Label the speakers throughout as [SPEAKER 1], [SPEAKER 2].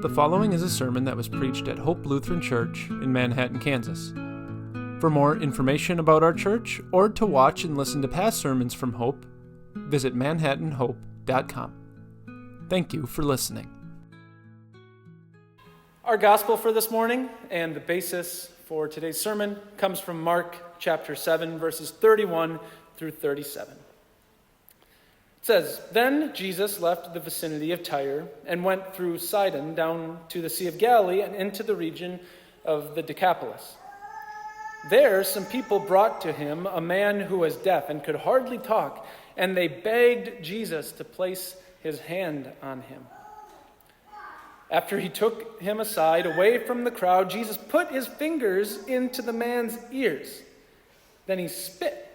[SPEAKER 1] The following is a sermon that was preached at Hope Lutheran Church in Manhattan, Kansas. For more information about our church or to watch and listen to past sermons from Hope, visit manhattanhope.com. Thank you for listening. Our gospel for this morning and the basis for today's sermon comes from Mark chapter 7, verses 31 through 37. It says, "Then Jesus left the vicinity of Tyre and went through Sidon down to the Sea of Galilee and into the region of the Decapolis. There some people brought to him a man who was deaf and could hardly talk, and they begged Jesus to place his hand on him. After he took him aside, away from the crowd, Jesus put his fingers into the man's ears. Then he spit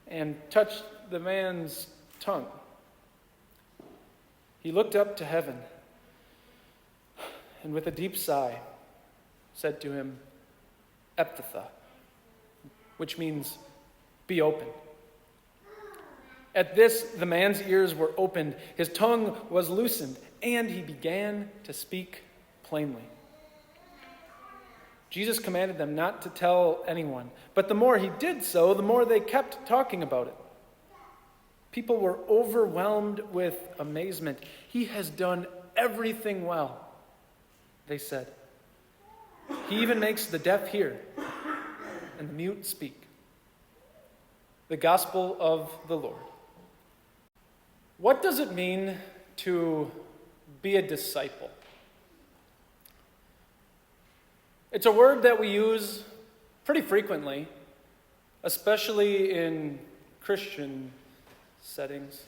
[SPEAKER 1] and touched the man's tongue. He looked up to heaven and with a deep sigh said to him, 'Ephphatha,' which means, 'be open.' At this, the man's ears were opened, his tongue was loosened, and he began to speak plainly. Jesus commanded them not to tell anyone, but the more he did so, the more they kept talking about it. People were overwhelmed with amazement. 'He has done everything well,' they said. 'He even makes the deaf hear and the mute speak.'" The gospel of the Lord. What does it mean to be a disciple? It's a word that we use pretty frequently, especially in Christian settings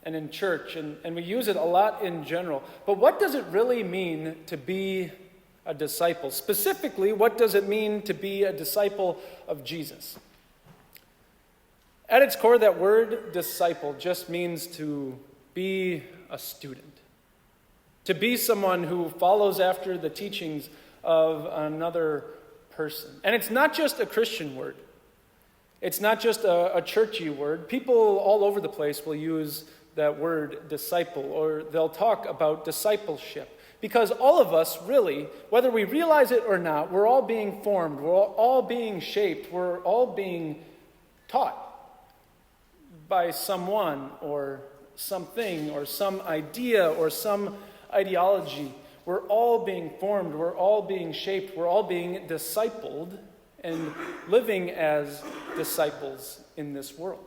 [SPEAKER 1] and in church, and we use it a lot in general. But what does it really mean to be a disciple? Specifically, what does it mean to be a disciple of Jesus? At its core, that word disciple just means to be a student, to be someone who follows after the teachings of another person. And it's not just a Christian word. It's not just a churchy word. People all over the place will use that word disciple, or they'll talk about discipleship. Because all of us, really, whether we realize it or not, we're all being formed, we're all being shaped, we're all being taught by someone or something or some idea or some ideology. We're all being formed, we're all being shaped, we're all being discipled and living as disciples in this world.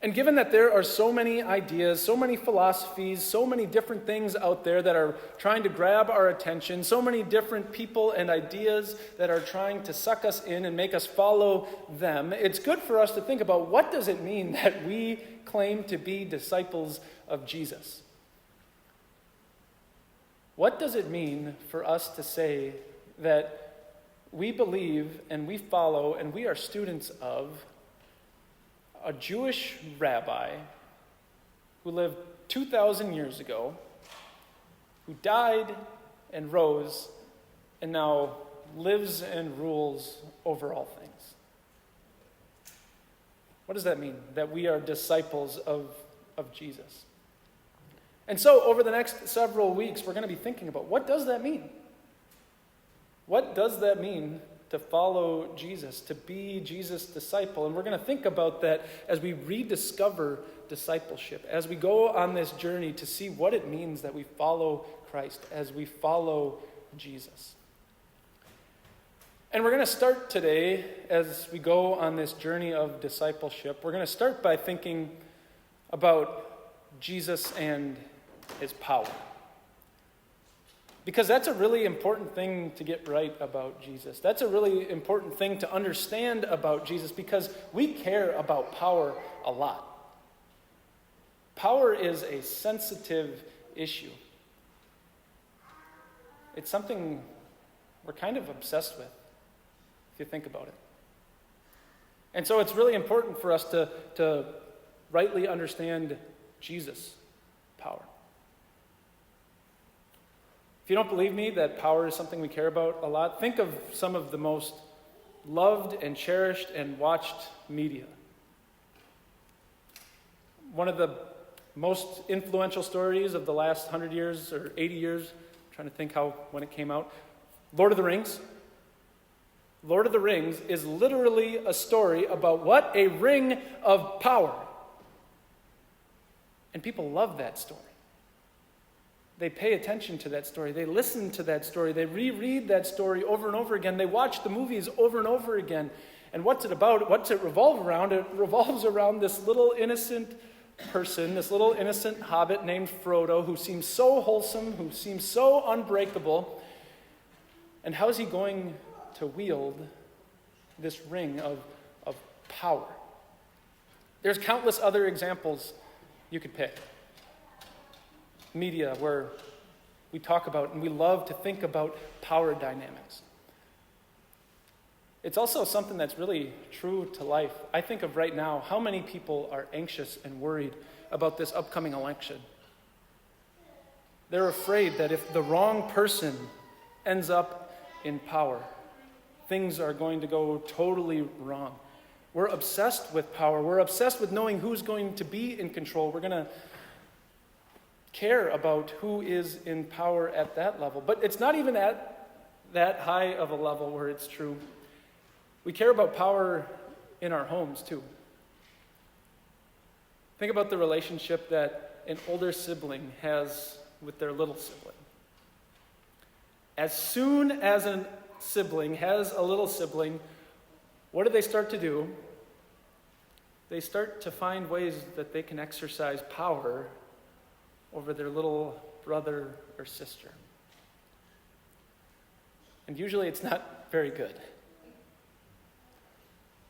[SPEAKER 1] And given that there are so many ideas, so many philosophies, so many different things out there that are trying to grab our attention, so many different people and ideas that are trying to suck us in and make us follow them, it's good for us to think about, what does it mean that we claim to be disciples of Jesus? What does it mean for us to say that we believe and we follow and we are students of a Jewish rabbi who lived 2,000 years ago, who died and rose and now lives and rules over all things? What does that mean, that we are disciples of Jesus? And so over the next several weeks, we're going to be thinking about, what does that mean? What does that mean to follow Jesus, to be Jesus' disciple? And we're going to think about that as we rediscover discipleship, as we go on this journey to see what it means that we follow Christ, as we follow Jesus. And we're going to start today, as we go on this journey of discipleship, we're going to start by thinking about Jesus and his power. Because that's a really important thing to get right about Jesus. That's a really important thing to understand about Jesus, because we care about power a lot. Power is a sensitive issue. It's something we're kind of obsessed with, if you think about it. And so it's really important for us to rightly understand Jesus' power. If you don't believe me that power is something we care about a lot, think of some of the most loved and cherished and watched media. One of the most influential stories of the last 100 years or 80 years, I'm trying to think when it came out, Lord of the Rings. Lord of the Rings is literally a story about what? A ring of power. And people love that story. They pay attention to that story. They listen to that story. They reread that story over and over again. They watch the movies over and over again. And what's it about? What's it revolve around? It revolves around this little innocent person, this little innocent hobbit named Frodo, who seems so wholesome, who seems so unbreakable. And how is he going to wield this ring of power? There's countless other examples you could pick. Media, where we talk about and we love to think about power dynamics. It's also something that's really true to life. I think of right now, how many people are anxious and worried about this upcoming election? They're afraid that if the wrong person ends up in power, things are going to go totally wrong. We're obsessed with power. We're obsessed with knowing who's going to be in control. We're going to care about who is in power at that level. But it's not even at that high of a level where it's true. We care about power in our homes too. Think about the relationship that an older sibling has with their little sibling. As soon as a sibling has a little sibling, what do they start to do? They start to find ways that they can exercise power over their little brother or sister. And usually it's not very good.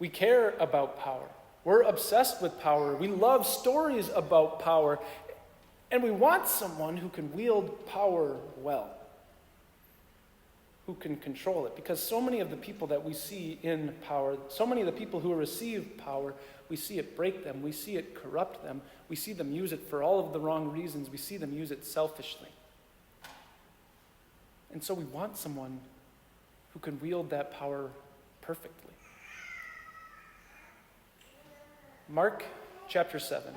[SPEAKER 1] We care about power. We're obsessed with power. We love stories about power. And we want someone who can wield power well, who can control it. Because so many of the people that we see in power, so many of the people who receive power, we see it break them. We see it corrupt them. We see them use it for all of the wrong reasons. We see them use it selfishly. And so we want someone who can wield that power perfectly. Mark chapter 7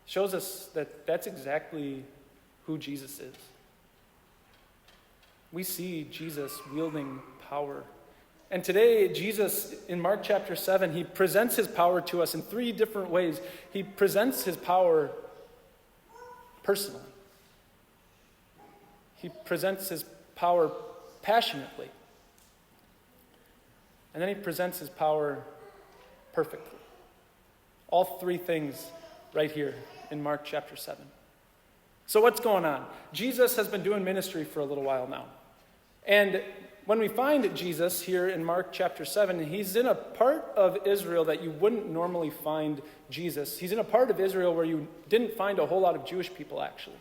[SPEAKER 1] shows us that that's exactly who Jesus is. We see Jesus wielding power. And today, Jesus, in Mark chapter 7, he presents his power to us in three different ways. He presents his power personally. He presents his power passionately. And then he presents his power perfectly. All three things right here in Mark chapter 7. So what's going on? Jesus has been doing ministry for a little while now. And when we find Jesus here in Mark chapter 7, he's in a part of Israel that you wouldn't normally find Jesus. He's in a part of Israel where you didn't find a whole lot of Jewish people, actually.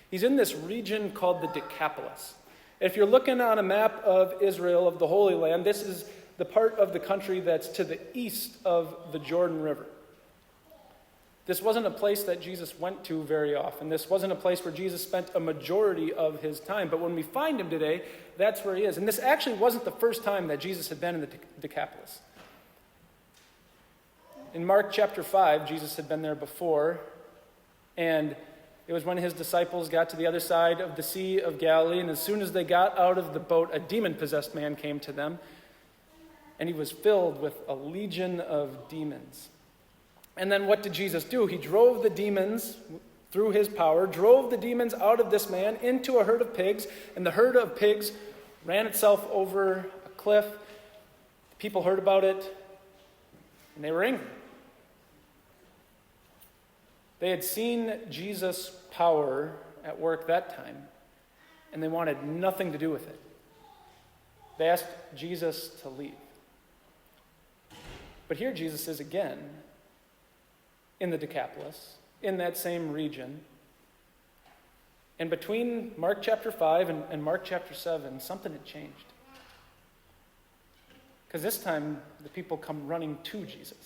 [SPEAKER 1] He's in this region called the Decapolis. If you're looking on a map of Israel, of the Holy Land, this is the part of the country that's to the east of the Jordan River. This wasn't a place that Jesus went to very often. This wasn't a place where Jesus spent a majority of his time. But when we find him today, that's where he is. And this actually wasn't the first time that Jesus had been in the Decapolis. In Mark chapter 5, Jesus had been there before. And it was when his disciples got to the other side of the Sea of Galilee. And as soon as they got out of the boat, a demon-possessed man came to them. And he was filled with a legion of demons. And then what did Jesus do? He drove the demons through his power, drove the demons out of this man into a herd of pigs, and the herd of pigs ran itself over a cliff. The people heard about it, and they were angry. They had seen Jesus' power at work that time, and they wanted nothing to do with it. They asked Jesus to leave. But here Jesus is again, in the Decapolis, in that same region. And between Mark chapter 5 and Mark chapter 7, something had changed. Because this time, the people come running to Jesus.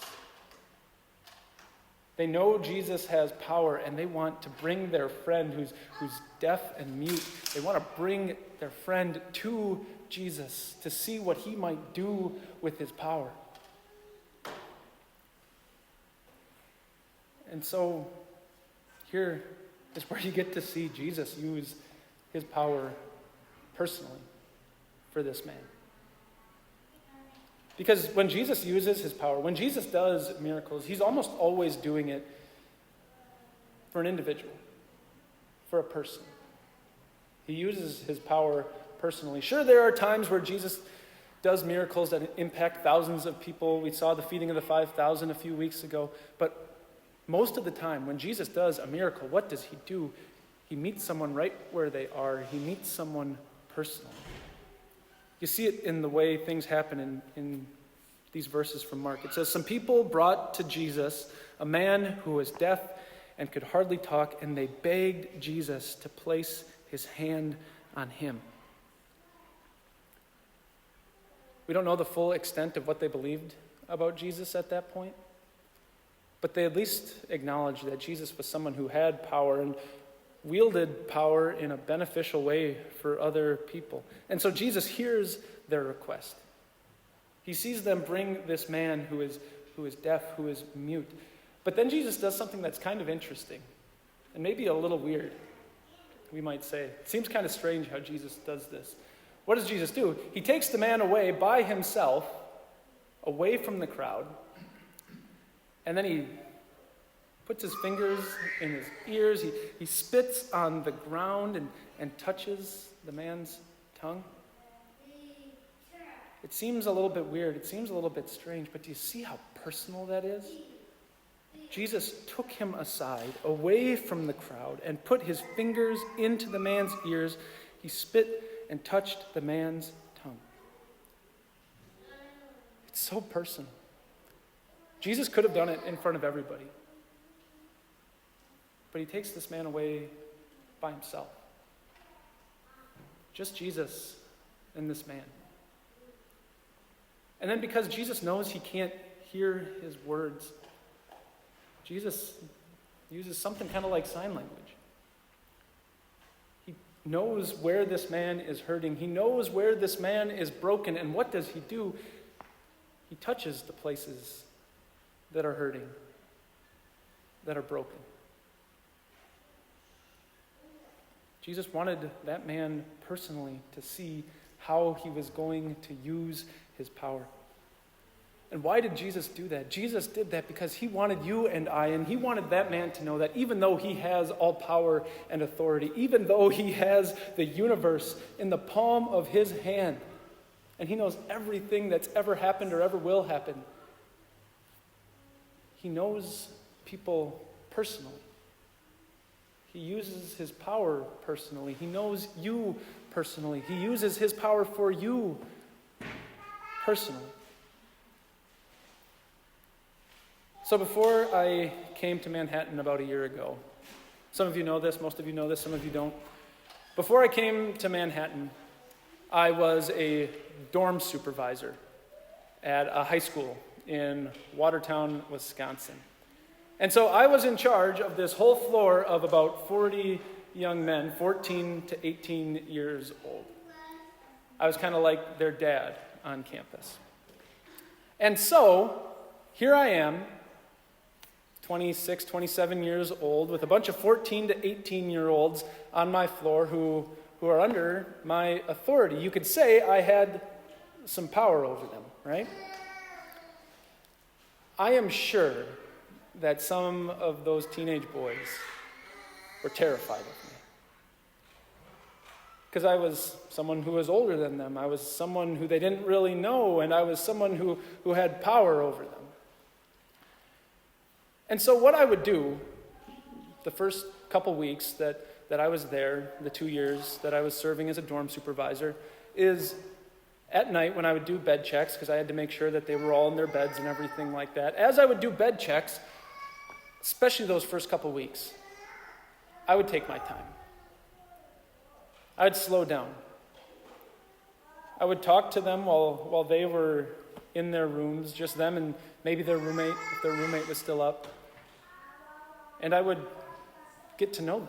[SPEAKER 1] They know Jesus has power, and they want to bring their friend who's deaf and mute. They want to bring their friend to Jesus to see what he might do with his power. And so Here is where you get to see Jesus use his power personally for this man. Because when Jesus uses his power, when Jesus does miracles, he's almost always doing it for an individual, for a person. He uses his power personally. Sure, there are times where Jesus does miracles that impact thousands of people. We saw the feeding of the 5,000 a few weeks ago. But most of the time, when Jesus does a miracle, what does he do? He meets someone right where they are. He meets someone personally. You see it in the way things happen in these verses from Mark. It says, some people brought to Jesus a man who was deaf and could hardly talk, and they begged Jesus to place his hand on him. We don't know the full extent of what they believed about Jesus at that point, but they at least acknowledged that Jesus was someone who had power and wielded power in a beneficial way for other people. And so Jesus hears their request. He sees them bring this man who is deaf, who is mute. But then Jesus does something that's kind of interesting and maybe a little weird, we might say. It seems kind of strange how Jesus does this. What does Jesus do? He takes the man away by himself, away from the crowd, and then he puts his fingers in his ears. He spits on the ground and touches the man's tongue. It seems a little bit weird. It seems a little bit strange, but do you see how personal that is? Jesus took him aside, away from the crowd, and put his fingers into the man's ears. He spit and touched the man's tongue. It's so personal. Jesus could have done it in front of everybody. But he takes this man away by himself. Just Jesus and this man. And then because Jesus knows he can't hear his words, Jesus uses something kind of like sign language. He knows where this man is hurting. He knows where this man is broken. And what does he do? He touches the places that are hurting, that are broken. Jesus wanted that man personally to see how he was going to use his power. And why did Jesus do that? Jesus did that because he wanted you and I, and he wanted that man to know that even though he has all power and authority, even though he has the universe in the palm of his hand, and he knows everything that's ever happened or ever will happen, he knows people personally. He uses his power personally. He knows you personally. He uses his power for you personally. So before I came to Manhattan about a year ago, some of you know this, most of you know this, some of you don't. Before I came to Manhattan, I was a dorm supervisor at a high school in Watertown, Wisconsin. And so I was in charge of this whole floor of about 40 young men, 14 to 18 years old. I was kind of like their dad on campus. And so here I am, 26, 27 years old, with a bunch of 14 to 18-year-olds on my floor who are under my authority. You could say I had some power over them, right? I am sure that some of those teenage boys were terrified of me. Because I was someone who was older than them. I was someone who they didn't really know, and I was someone who had power over them. And so what I would do the first couple weeks that I was there, the 2 years that I was serving as a dorm supervisor, is at night when I would do bed checks, because I had to make sure that they were all in their beds and everything like that, as I would do bed checks, especially those first couple weeks, I would take my time. I'd slow down. I would talk to them while they were in their rooms, just them and maybe their roommate, if their roommate was still up. And I would get to know them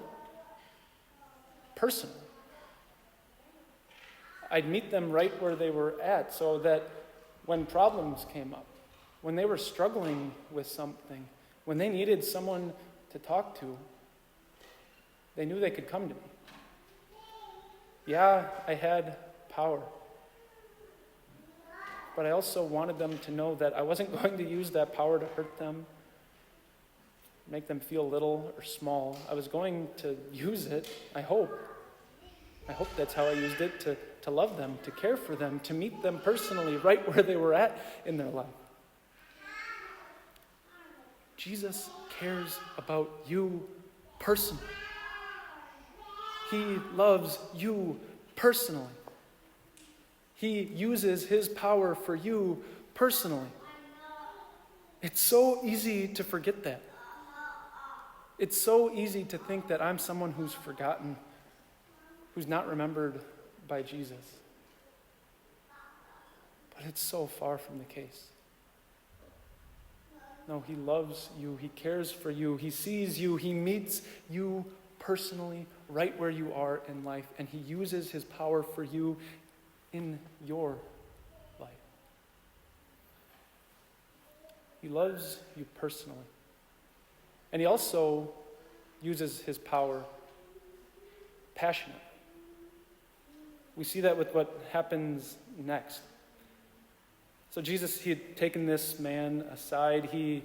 [SPEAKER 1] personally. I'd meet them right where they were at so that when problems came up, when they were struggling with something, when they needed someone to talk to, They knew they could come to me. Yeah, I had power. But I also wanted them to know that I wasn't going to use that power to hurt them, make them feel little or small. I was going to use it, I hope. I hope that's how I used it, to love them, to care for them, to meet them personally right where they were at in their life. Jesus cares about you personally. He loves you personally. He uses his power for you personally. It's so easy to forget that. It's so easy to think that I'm someone who's forgotten, who's not remembered by Jesus. But it's so far from the case. No, he loves you. He cares for you. He sees you. He meets you personally right where you are in life. And he uses his power for you in your life. He loves you personally. And he also uses his power passionately. We see that with what happens next. So Jesus, he had taken this man aside. He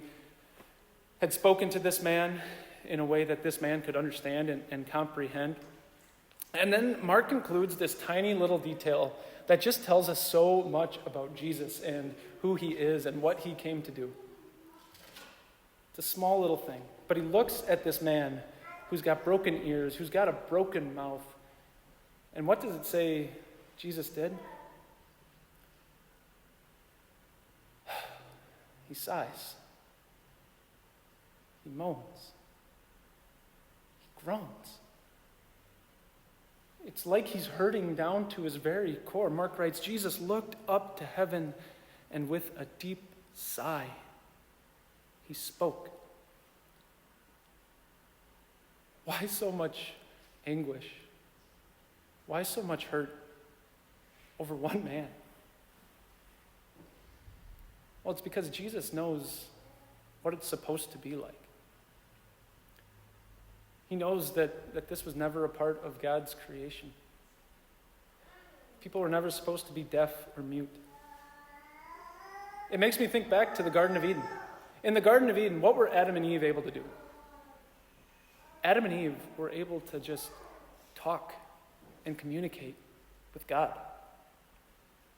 [SPEAKER 1] had spoken to this man in a way that this man could understand and comprehend. And then Mark includes this tiny little detail that just tells us so much about Jesus and who he is and what he came to do. It's a small little thing. But he looks at this man who's got broken ears, who's got a broken mouth. And what does it say Jesus did? He sighs. He moans. He groans. It's like he's hurting down to his very core. Mark writes, Jesus looked up to heaven, and with a deep sigh, he spoke. Why so much anguish? Why so much hurt over one man? Well, it's because Jesus knows what it's supposed to be like. He knows that this was never a part of God's creation. People were never supposed to be deaf or mute. It makes me think back to the Garden of Eden. In the Garden of Eden, what were Adam and Eve able to do? Adam and Eve were able to just talk and communicate with God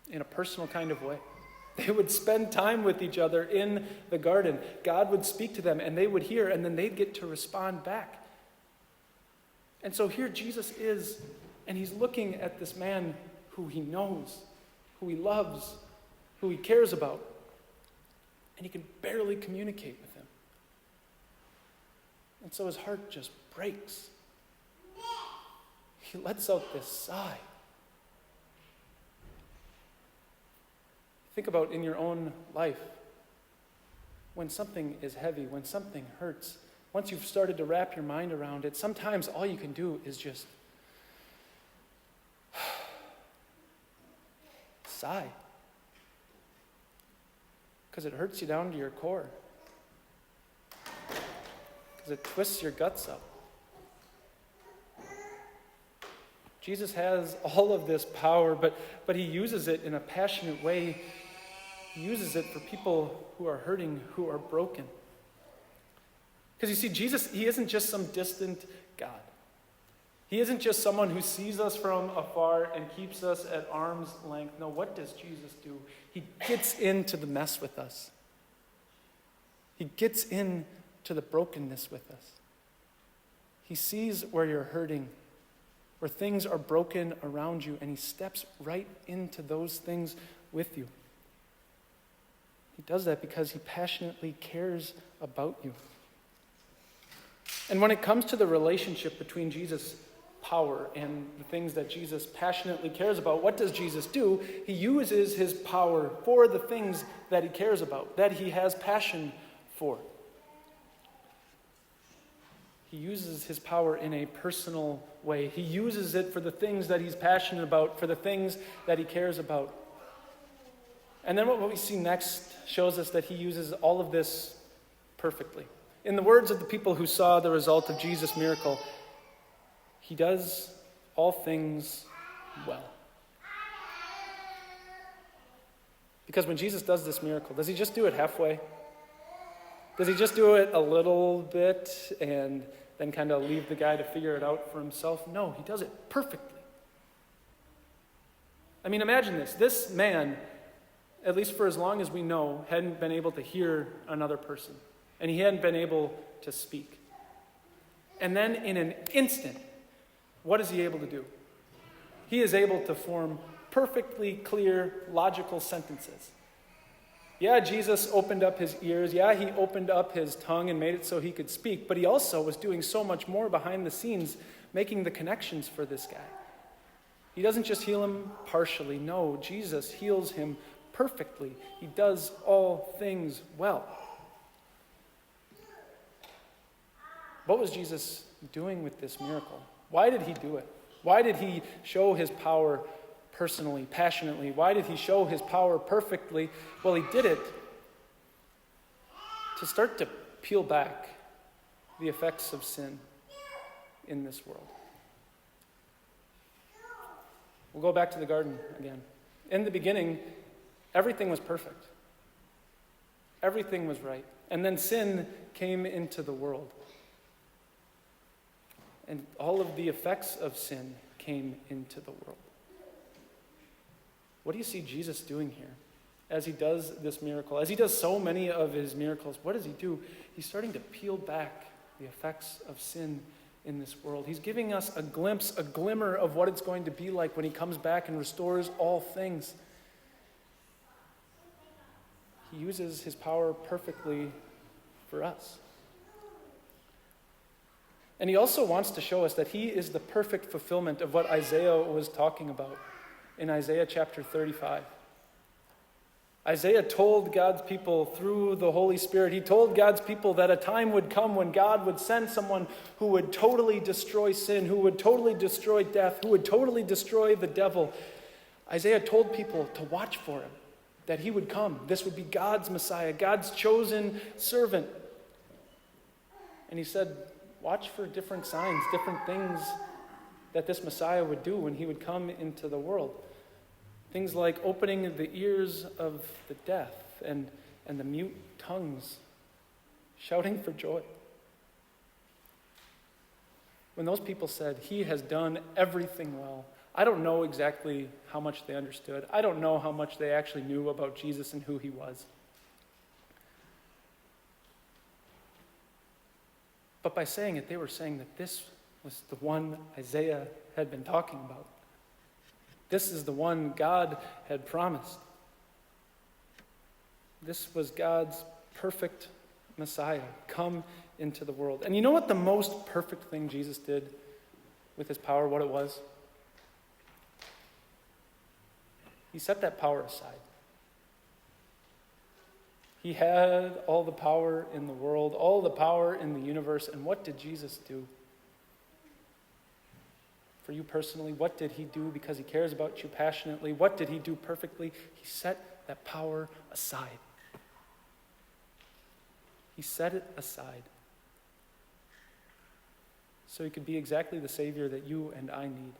[SPEAKER 1] in a personal kind of way. They would spend time with each other in the garden. God would speak to them, and they would hear, and then they'd get to respond back. And so here Jesus is, and he's looking at this man who he knows, who he loves, who he cares about, and he can barely communicate with him. And so his heart just breaks. He lets out this sigh. Think about in your own life, when something is heavy, when something hurts, once you've started to wrap your mind around it, sometimes all you can do is just sigh. Because it hurts you down to your core. Because it twists your guts up. Jesus has all of this power, but he uses it in a passionate way. He uses it for people who are hurting, who are broken. Because you see, Jesus, he isn't just some distant God. He isn't just someone who sees us from afar and keeps us at arm's length. No, what does Jesus do? He gets into the mess with us. He gets into the brokenness with us. He sees where you're hurting, where things are broken around you, and he steps right into those things with you. He does that because he passionately cares about you. And when it comes to the relationship between Jesus' power and the things that Jesus passionately cares about, what does Jesus do? He uses his power for the things that he cares about, that he has passion for. He uses his power in a personal way. He uses it for the things that he's passionate about, for the things that he cares about. And then what we see next shows us that he uses all of this perfectly. In the words of the people who saw the result of Jesus' miracle, He does all things well. Because when Jesus does this miracle, does he just do it halfway? Does he just do it a little bit and then kind of leave the guy to figure it out for himself? No, he does it perfectly. I mean, imagine this. This man, at least for as long as we know, hadn't been able to hear another person. And he hadn't been able to speak. And then in an instant, what is he able to do? He is able to form perfectly clear, logical sentences. Yeah, Jesus opened up his ears. Yeah, he opened up his tongue and made it so he could speak. But he also was doing so much more behind the scenes, making the connections for this guy. He doesn't just heal him partially. No, Jesus heals him perfectly. He does all things well. What was Jesus doing with this miracle? Why did he do it? Why did he show his power personally, passionately? Why did he show his power perfectly? Well, he did it to start to peel back the effects of sin in this world. We'll go back to the garden again. In the beginning, everything was perfect. Everything was right. And then sin came into the world. And all of the effects of sin came into the world. What do you see Jesus doing here as he does this miracle? As he does so many of his miracles, what does he do? He's starting to peel back the effects of sin in this world. He's giving us a glimpse, a glimmer of what it's going to be like when he comes back and restores all things. He uses his power perfectly for us. And he also wants to show us that he is the perfect fulfillment of what Isaiah was talking about in Isaiah chapter 35. Isaiah told God's people through the Holy Spirit, he told God's people that a time would come when God would send someone who would totally destroy sin, who would totally destroy death, who would totally destroy the devil. Isaiah told people to watch for him, that he would come. This would be God's Messiah, God's chosen servant. And he said, watch for different signs, different things that this Messiah would do when he would come into the world. Things like opening the ears of the deaf and the mute tongues, shouting for joy. When those people said, he has done everything well, I don't know exactly how much they understood. I don't know how much they actually knew about Jesus and who he was. But by saying it, they were saying that this was the one Isaiah had been talking about. This is the one God had promised. This was God's perfect Messiah come into the world. And you know what the most perfect thing Jesus did with his power, what it was? He set that power aside. He had all the power in the world, all the power in the universe, and what did Jesus do? For you personally, what did he do because he cares about you passionately? What did he do perfectly? He set that power aside. He set it aside so he could be exactly the Savior that you and I need.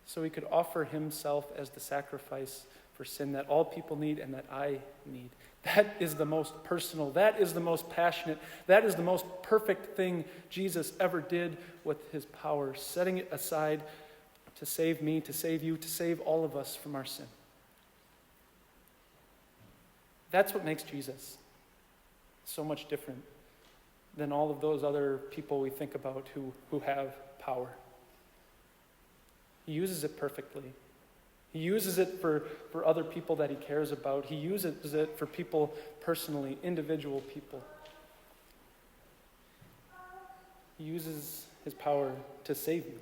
[SPEAKER 1] So he could offer himself as the sacrifice for sin that all people need and that I need. That is the most personal, that is the most passionate, that is the most perfect thing Jesus ever did with his power, setting it aside to save me, to save you, to save all of us from our sin. That's what makes Jesus so much different than all of those other people we think about who have power. He uses it perfectly. He uses it for other people that he cares about. He uses it for people personally, individual people. He uses his power to save you.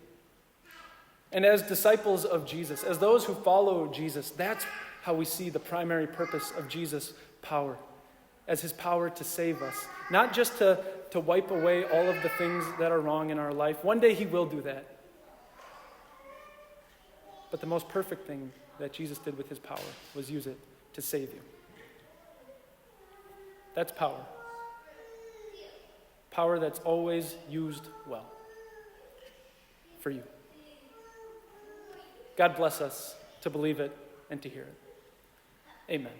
[SPEAKER 1] And as disciples of Jesus, as those who follow Jesus, that's how we see the primary purpose of Jesus' power, as his power to save us. Not just to wipe away all of the things that are wrong in our life. One day he will do that. But the most perfect thing that Jesus did with his power was use it to save you. That's power. Power that's always used well. for you. God bless us to believe it and to hear it. Amen.